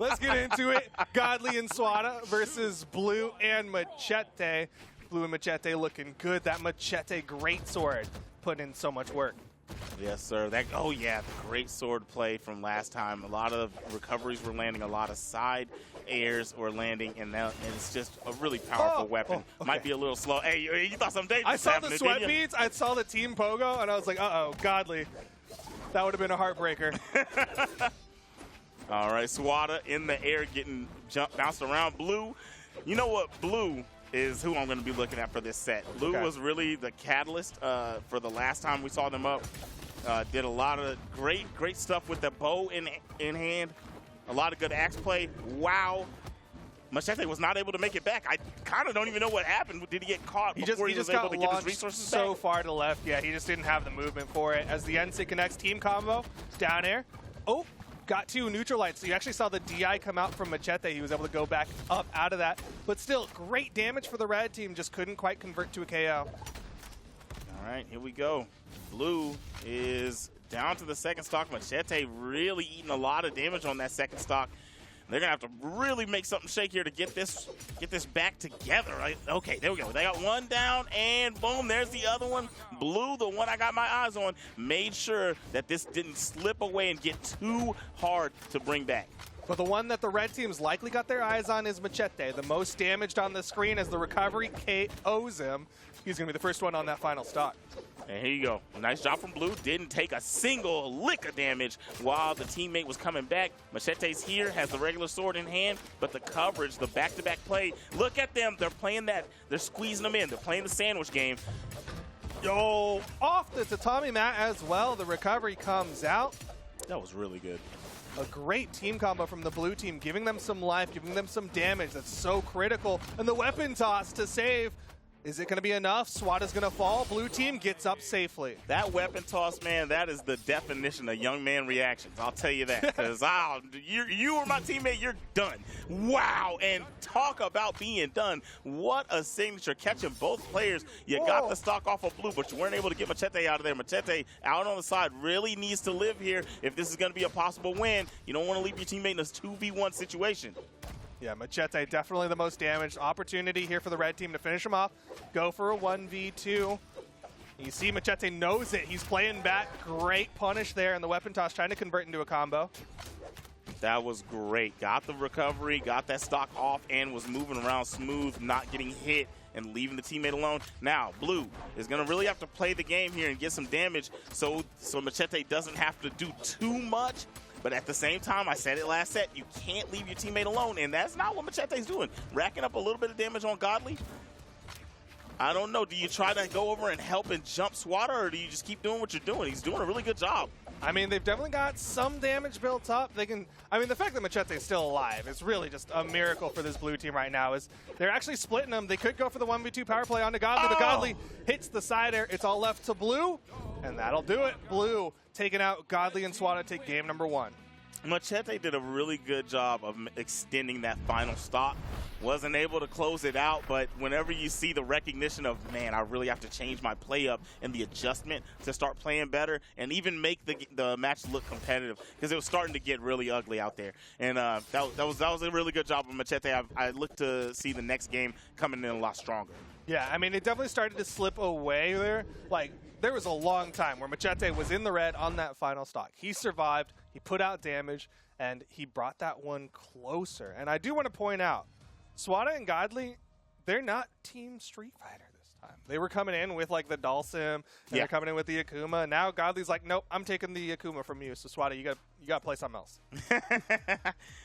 Let's get into it. Godly and Swata versus Blue and Macheeete. Blue and Macheeete looking good. That Macheeete greatsword putting in so much work. Yes, sir. Oh, yeah, the great sword play from last time. A lot of recoveries were landing, a lot of side airs were landing, and it's just a really powerful weapon. Okay. Might be a little slow. Hey, you thought something dangerous I saw happening, the sweat didn't you? beads. I saw the team pogo, and I was like, uh-oh, Godly. That would have been a heartbreaker. All right, Swata in the air getting bounced around. Blue, you know what? Blue is who I'm going to be looking at for this set. Blue was really the catalyst for the last time we saw them up. Did a lot of great stuff with the bow in hand. A lot of good axe play. Wow. Macheeete was not able to make it back. I kind of don't even know what happened. Did he get caught before he was able to get his resources back? So far to the left, yeah, he just didn't have the movement for it. As the NC connects team combo, down air. Oh, got two neutral lights. So you actually saw the DI come out from Macheeete. He was able to go back up out of that. But still, great damage for the red team. Just couldn't quite convert to a KO. All right, here we go. Blue is down to the second stock. Macheeete really eating a lot of damage on that second stock. They're gonna have to really make something shake here to get this back together. Right? Okay, there we go. They got one down, and boom, there's the other one. Blue, the one I got my eyes on, made sure that this didn't slip away and get too hard to bring back. But the one that the red team's likely got their eyes on is Macheeete. The most damaged on the screen as the recovery KOs him. He's going to be the first one on that final stock. And here you go. Nice job from Blue. Didn't take a single lick of damage while the teammate was coming back. Macheete's here, has the regular sword in hand, but the coverage, the back-to-back play, look at them. They're playing that. They're squeezing them in. They're playing the sandwich game. Yo, off the tatami mat as well. The recovery comes out. That was really good. A great team combo from the blue team, giving them some life, giving them some damage. That's so critical. And the weapon toss to save. Is it going to be enough? Swata's going to fall. Blue team gets up safely. That weapon toss, man, that is the definition of young man reactions. I'll tell you that. Because you or my teammate, you're done. Wow. And talk about being done. What a signature. Catching both players. You got the stock off of Blue, but you weren't able to get Macheeete out of there. Macheeete out on the side really needs to live here if this is going to be a possible win. You don't want to leave your teammate in this 2v1 situation. Yeah, Macheeete definitely the most damaged. Opportunity here for the red team to finish him off. Go for a 1v2. You see Macheeete knows it. He's playing back. Great punish there, and the weapon toss trying to convert into a combo. That was great. Got the recovery, got that stock off, and was moving around smooth, not getting hit and leaving the teammate alone. Now, Blue is going to really have to play the game here and get some damage so Macheeete doesn't have to do too much. But at the same time, I said it last set, you can't leave your teammate alone, and that's not what Macheete's doing. Racking up a little bit of damage on Godly. I don't know. Do you try to go over and help and jump Swata, or do you just keep doing what you're doing? He's doing a really good job. I mean, they've definitely got some damage built up. They can. I mean, the fact that Macheete's still alive is really just a miracle for this blue team right now. Is they're actually splitting them. They could go for the 1v2 power play onto Godly, but Godly hits the side air. It's all left to Blue, and that'll do it. Blue taking out Godly and Swata, take game number 1. Macheeete did a really good job of extending that final stop. Wasn't able to close it out, but whenever you see the recognition of, man, I really have to change my play up and the adjustment to start playing better and even make the match look competitive, because it was starting to get really ugly out there. And that was a really good job of Macheeete. I look to see the next game coming in a lot stronger. Yeah, I mean, it definitely started to slip away there. Like, there was a long time where Macheeete was in the red on that final stock. He survived, he put out damage, and he brought that one closer. And I do want to point out, Swata and Godly, they're not Team Street Fighter this time. They were coming in with, like, the Dhalsim, and they're coming in with the Akuma. Now Godly's like, nope, I'm taking the Akuma from you. So, Swata, you got to play something else.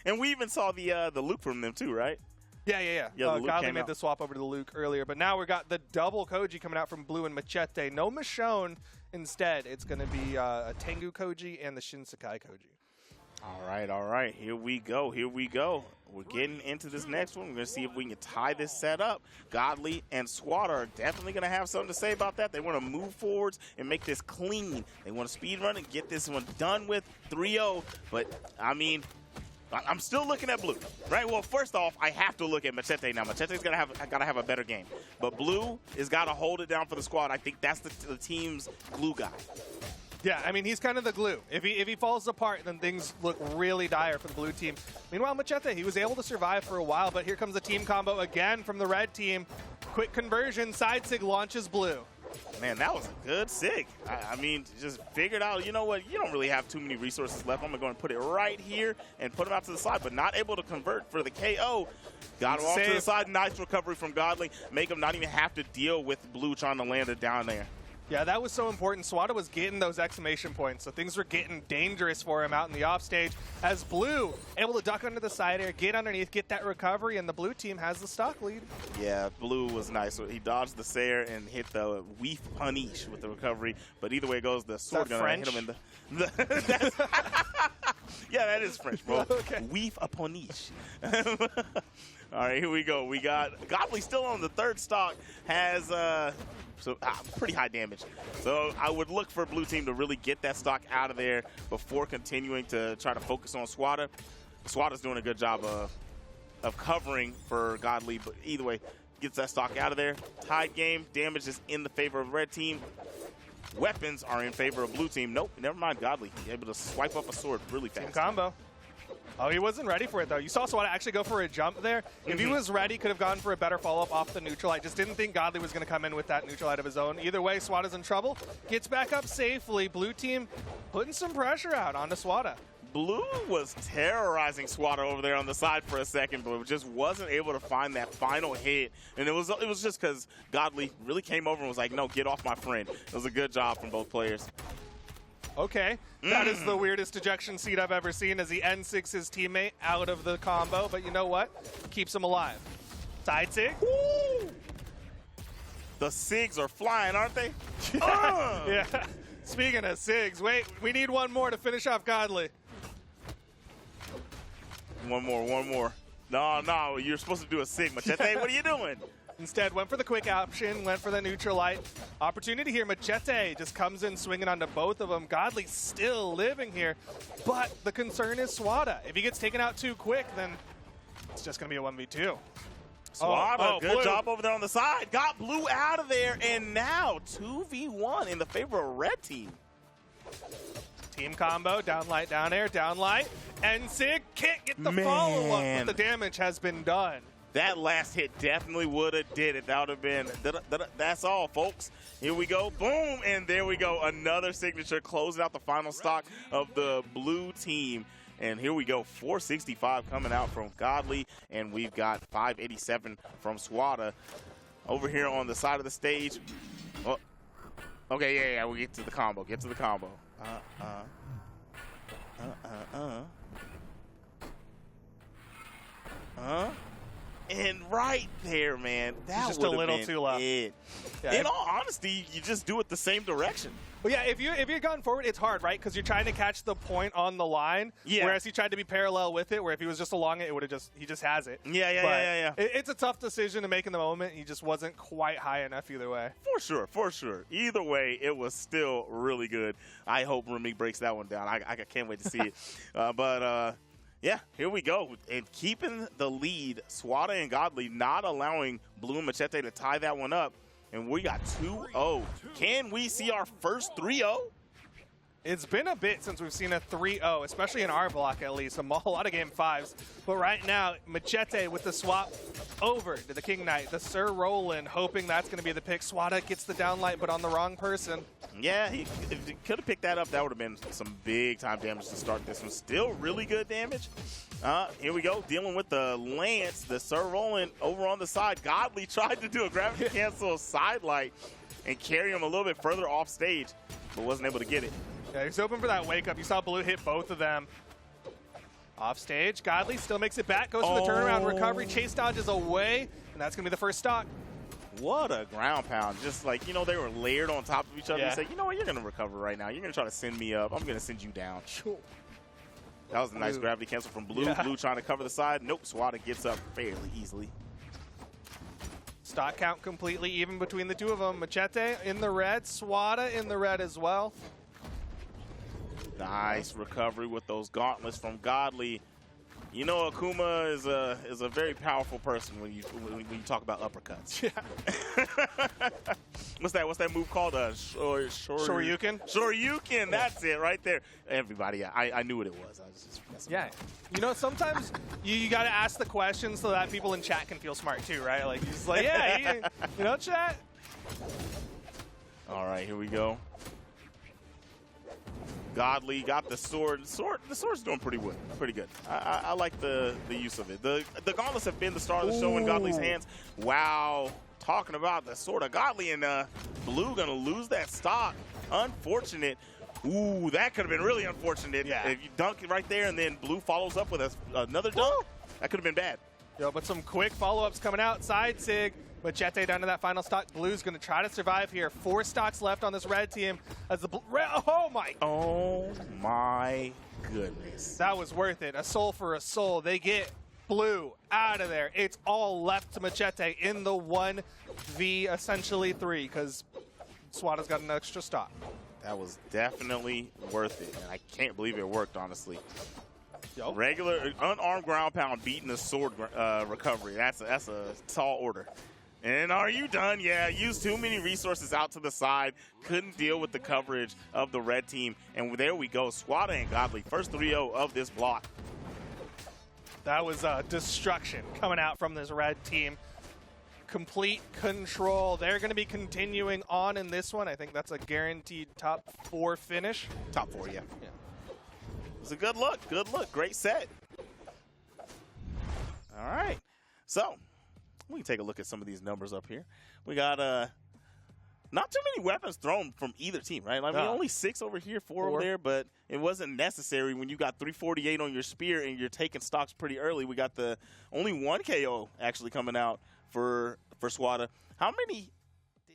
And we even saw the Luke from them, too, right? Yeah. Godly made the swap over to the Luke earlier, but now we got the double Koji coming out from Blue and Macheeete. No Michonne. Instead, it's going to be a Tengu Koji and the Shinsekai Koji. All right. Here we go. We're getting into this next one. We're going to see if we can tie this set up. Godly and Swata are definitely going to have something to say about that. They want to move forwards and make this clean. They want to speed run and get this one done with 3-0. But, I mean, I'm still looking at Blue, right? Well, first off, I have to look at Macheeete now. Macheete's got to have a better game. But Blue has got to hold it down for the squad. I think that's the team's glue guy. Yeah, I mean, he's kind of the glue. If he falls apart, then things look really dire for the blue team. Meanwhile, Macheeete, he was able to survive for a while, but here comes the team combo again from the red team. Quick conversion, side sig launches blue. Man, that was a good sig. I mean, just figured out, you know what, you don't really have too many resources left. I'm going to go and put it right here and put him out to the side, but not able to convert for the KO. Got him off to the side. Nice recovery from Godly. Make him not even have to deal with blue trying to land it down there. Yeah, that was so important. Swata was getting those exclamation points, so things were getting dangerous for him out in the offstage as blue able to duck under the side air, get underneath, get that recovery, and the blue team has the stock lead. Yeah, blue was nice. So he dodged the Sair and hit the weef punish with the recovery, but either way it goes, the sword gonna hit him in the yeah, that is French, bro. Okay. Weef a punish. All right, here we go. We got Godly still on the third stock, has pretty high damage. So I would look for blue team to really get that stock out of there before continuing to try to focus on Swata. Swata's doing a good job of covering for Godly, but either way, gets that stock out of there. Tied game, damage is in the favor of red team. Weapons are in favor of blue team. Nope, never mind Godly. He's able to swipe up a sword really fast. Team combo. Oh, he wasn't ready for it, though. You saw Swata actually go for a jump there. If he was ready, could have gone for a better follow-up off the neutral. I just didn't think Godly was going to come in with that neutral light of his own. Either way, Swata's in trouble. Gets back up safely. Blue team putting some pressure out onto Swata. Blue was terrorizing Swata over there on the side for a second, but just wasn't able to find that final hit. And it was just because Godly really came over and was like, no, get off my friend. It was a good job from both players. Okay, that is the weirdest ejection seat I've ever seen as he N6 his teammate out of the combo, but you know what? Keeps him alive. Side sig. Woo! The SIGs are flying, aren't they? Yeah. Speaking of SIGs, wait, we need one more to finish off Godly. One more. No, you're supposed to do a SIG, Macheeete. What are you doing? Instead, went for the quick option, went for the neutral light. Opportunity here, Macheeete just comes in swinging onto both of them. Godly still living here, but the concern is Swata. If he gets taken out too quick, then it's just going to be a 1v2. Swata, good job over there on the side. Got blue out of there, and now 2v1 in the favor of red team. Team combo, down light, down air, down light, and Sig can't get the follow-up, but the damage has been done. That last hit definitely would have did it. That would have been, that's all, folks. Here we go, boom, and there we go. Another signature closing out the final stock of the blue team. And here we go, 465 coming out from Godly, and we've got 587 from Swata. Over here on the side of the stage. Oh, okay, yeah, we'll get to the combo, And right there, man, that just a little too low. Yeah, in all honesty, you just do it the same direction. Well, yeah, if you're gone forward, it's hard, right? Because you're trying to catch the point on the line. Yeah. Whereas he tried to be parallel with it, where if he was just along it, it would have he just has it. Yeah. It's a tough decision to make in the moment. He just wasn't quite high enough either way. For sure. Either way, it was still really good. I hope Remy breaks that one down. I can't wait to see it. Yeah, here we go. And keeping the lead, Swata and Godly not allowing Blue and Macheeete to tie that one up. And we got 2-0. Can we see our first 3-0? It's been a bit since we've seen a 3-0, especially in our block at least. A lot of game 5s. But right now, Macheeete with the swap over to the King Knight. The Sir Roland hoping that's going to be the pick. Swata gets the downlight, but on the wrong person. Yeah, if he could have picked that up, that would have been some big-time damage to start this one. Still really good damage. Here we go, dealing with the Lance. The Sir Roland over on the side. Godly tried to do a gravity cancel side light and carry him a little bit further off stage, but wasn't able to get it. Yeah, he's hoping for that wake up. You saw Blue hit both of them. Off stage, Godly still makes it back, goes for the turnaround recovery, chase dodges away, and that's going to be the first stock. What a ground pound. Just like, they were layered on top of each other and say, you know what, you're going to recover right now. You're going to try to send me up. I'm going to send you down. Sure. That was a nice gravity cancel from Blue. Yeah. Blue trying to cover the side. Nope, Swata gets up fairly easily. Stock count completely even between the two of them. Macheeete in the red, Swata in the red as well. Nice recovery with those gauntlets from Godly. You know, Akuma is a very powerful person when you talk about uppercuts. Yeah. What's that move called? Shoryuken? Shoryuken, that's it right there. Everybody, I knew what it was. I was just messing Yeah. around. You know, sometimes you got to ask the questions so that people in chat can feel smart too, right? Like, he's like, yeah, you know, chat? All right, here we go. Godly got the sword. The sword's doing pretty good. I like the use of it. The gauntlets have been the star of the show in Godly's hands. Wow. Talking about the sword of Godly, and Blue gonna lose that stock. Unfortunate. Ooh, that could have been really unfortunate. Yeah. If you dunk it right there and then Blue follows up with another dunk, that could have been bad. Yo, but some quick follow-ups coming out. Side Sig. Macheeete down to that final stock. Blue's going to try to survive here. 4 stocks left on this red team. As the oh my Goodness. That was worth it. A soul for a soul. They get Blue out of there. It's all left to Macheeete in the 1v essentially 3 because Swata's got an extra stock. That was definitely worth it, and I can't believe it worked, honestly. Yo. Regular unarmed ground pound beating the sword recovery. That's a tall order. And are you done? Yeah, used too many resources out to the side. Couldn't deal with the coverage of the red team. And there we go. Swata and Godly, first 3-0 of this block. That was destruction coming out from this red team. Complete control. They're going to be continuing on in this one. I think that's a guaranteed top 4 finish. Top 4, yeah. It's a good look. Good look. Great set. All right. So we can take a look at some of these numbers up here. We got not too many weapons thrown from either team, right? I mean, only 6 over here, 4 over there, but it wasn't necessary when you got 348 on your spear and you're taking stocks pretty early. We got the only 1 KO actually coming out for Swata. How many